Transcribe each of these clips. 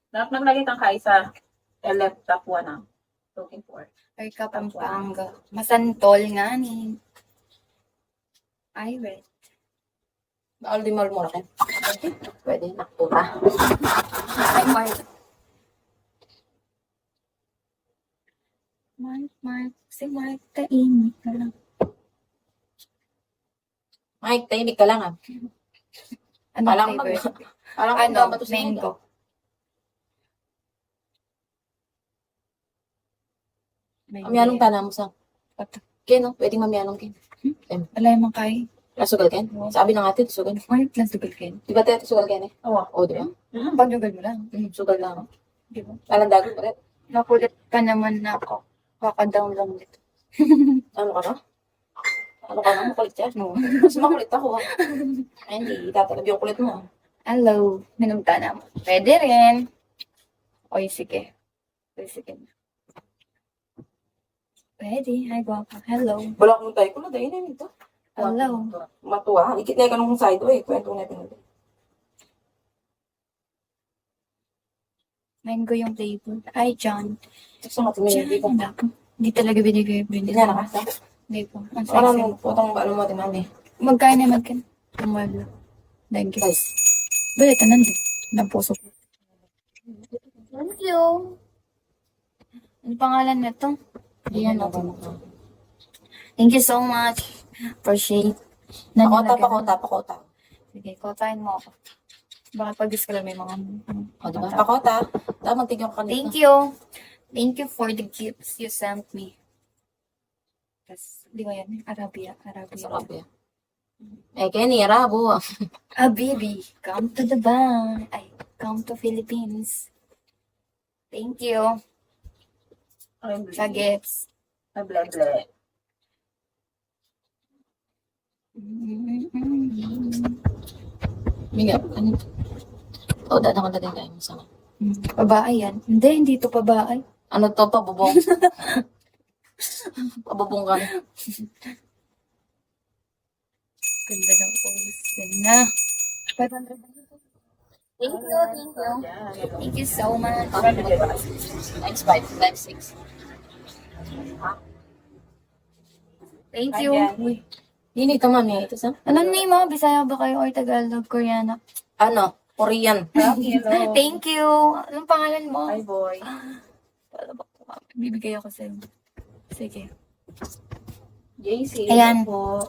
Dapat naglagay kang kaisa. Left top 1 ang looking for. Ay ka Pampanga. Masantol nga ni. Ay, wait. Bawal di malmura kayo. Pwede, naktura. Ay, Mark. Mark. Si Mark, taimik ka lang. Mike, tahimik ka lang ah. Ano Alam ko flavor? Alam ko Ano? ba ito sa Mango. Mamyanong tanam mo sa. Pata. Ken, no? Pwedeng mamyanong ken. Wala yung kay. Nasugal ken? Sabi ng ate, sugal. Mark lang sugal ken. Di ba tayo sugal ken eh? Oo. Oo, di ba? Pagdugal mo lang. Sugal lang. Di ba? Talandagan pa rin. Nakulit pa naman na ako. Kaka-down lang nito. Ano ka na? Ano ka na? Makulit yan. No. Mas makulit ako ah. Ay, hindi. Tatalab yung kulit mo ah. Hello. Minumta na mo. Pwede rin. Oy, sige. Oy, sige. Pwede. Hi, guwapa. Hello. Wala akong tayo ko na. Dahil na nito. Hello. Matuwa. Ikit na ka nung side eh. Kwento na pinag. Mango yung flavor. Hi, John. Gusto nga tumingin. Hindi ko. Hindi talaga binigay. Hindi na nakasa. Hindi po. Ang Parang sexy. putang ba mo din mami. Magkain naman ka. Tumalo. Thank you. Guys. Balita nandun. Ng puso ko. Thank you. Ano pangalan na to? Ayan natin. Thank you so much. Appreciate. Pakota. Sige, kotahin mo ako. Baka pag-dis ka lang may mga... O, diba? Pakota. Tapos magtigyan ko kanina. Thank you. Thank you for the gifts you sent me. Tapos, di ba yan? Arabia. Sarap yan. Eh, Kenny, Arabo. Baby, come to the bank. Ay, come to Philippines. Thank you sa gifts. Ble. Minga, ano? O, dadang ka din kayo mo sa Pabaay yan. Hindi to pabaay. ano to, pabubong. Pabubong ka na. Ganda ng pose. Yan na. 500 na ito. Thank you. Thank you so much. Times 5, times 6. Thank you. Uy. Hindi ito, mami. Ito sa? Ano name mo? Bisaya ba kayo or Tagalog, Koreana? Ano? Korean. Hello. Thank you. Anong pangalan mo? Hi, boy. Para ba ko? Bibigay ako sa'yo. Sige. JC. Ayan. Po.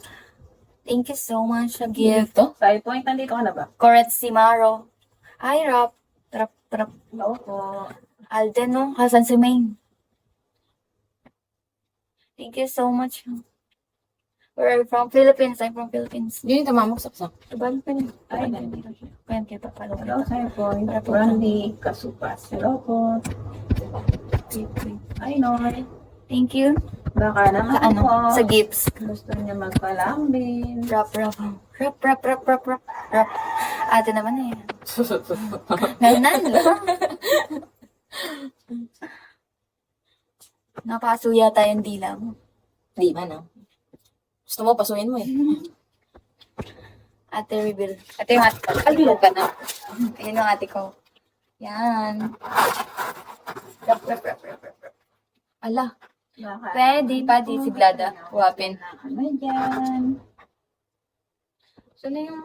Thank you so much sa gift. Ito? Side point, nandito ka na ba? Correct si Maro. Hi, Rap. Trap. Oo po. Alden, no? Hasan si Maine. Thank you so much. Where are you from? Philippines. I'm from Philippines. Yun yung tamamok saksak. Tabal pa niya. Ay, Ayan, kita pala. hello, side point. Randy Kasupas. Hello po. Hi, Noy. Thank you. Baka naman Sa ano? po. Sa gifts. Gusto niya magpalambing. Rap. Ate naman eh. Nanan lang. Napasuya tayong dila mo. Di ba na? Gusto mo, pasuyin mo eh. Ate reveal. Ate yung ate ko. Albilog ka na. Ayun yung ate ko. Yan. Rap. Ala. Baka. Pwede si Glada. Wapin. Ano dyan? Saan na yung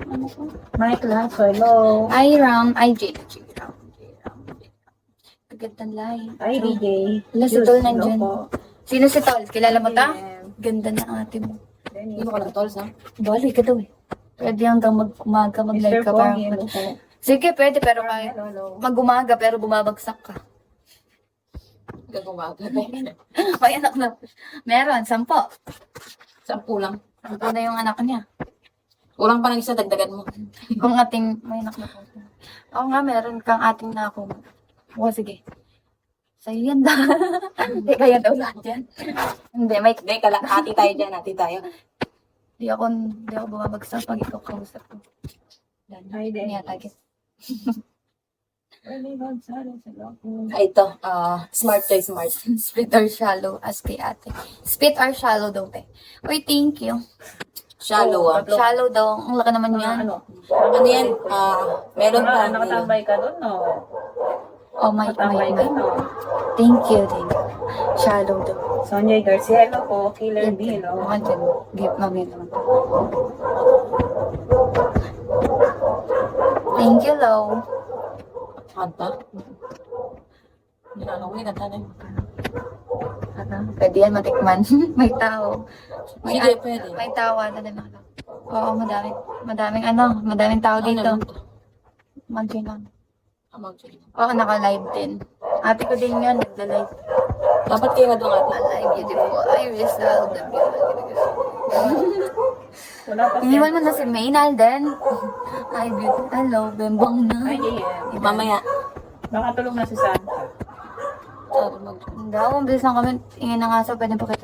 ano ko? Mike lang, hello. Ay, Ram. Ay, J. Kagandang lahi. Hi, DJ. Wala si Tol nandyan. Hello po. Sino si Tol? Kilala mo ta? PM. Ganda na ate mo. Hindi mo ka lang tolls, ha? Bali ka daw eh. Pwede hanggang mag-umaga, mag-live Mr. ka parang. Pogi, hello po. Sige, pwede pero kaya. Hello. Mag-umaga pero bumabagsak ka. Gagawaga. May anak na. Meron, 10. 10 lang. 10 na yung anak niya. Kulang pa ng isa, dagdagan mo. Kung ating, may anak na po. Oo nga, meron kang ating na ako. O, sige. Sa'yo yan daw. Hindi kaya daw lahat yan. Hindi, may, Hindi, hati tayo dyan, hati tayo. di ako bumabagsak pag ikaw kausap ko. Hi, Denny. Niya tagit. Ay, ito. Smart tayo, smart. Split or shallow, as kay ate. Split or shallow daw, te. Uy, thank you. Shallow, ah. Shallow daw. Ang laki naman yan. Ano? Ano yan? Meron pa. Nakatambay ka doon, no? Oh, may. Matambay ka na. Thank you. Shallow daw. Sonia Garcia, hello po. Killer B, hello. Ako dyan. Gift namin naman. Thank you, Lo. Kanta? Hindi na alam ko, kanta na yun. Pwede yan matikman. May tao. Sige, pwede. May tawa na din ako. Oo, madaming tao dito. Mag-yun lang. Mag-join. Oo, naka-live din. Ate ko din yun, nagla-live. Dapat kayo nga doon ate. Alive, beautiful. Iris, love the beautiful. Wala pa Iniwan mo na si Maynal din. Ay, beautiful. Hello, bembong na. Ay, yeah. Mamaya. Baka tulong na si Santa. Sabi mag-join. Hindi ako, bilis lang kami. Ingin na nga sa pwede pa kita.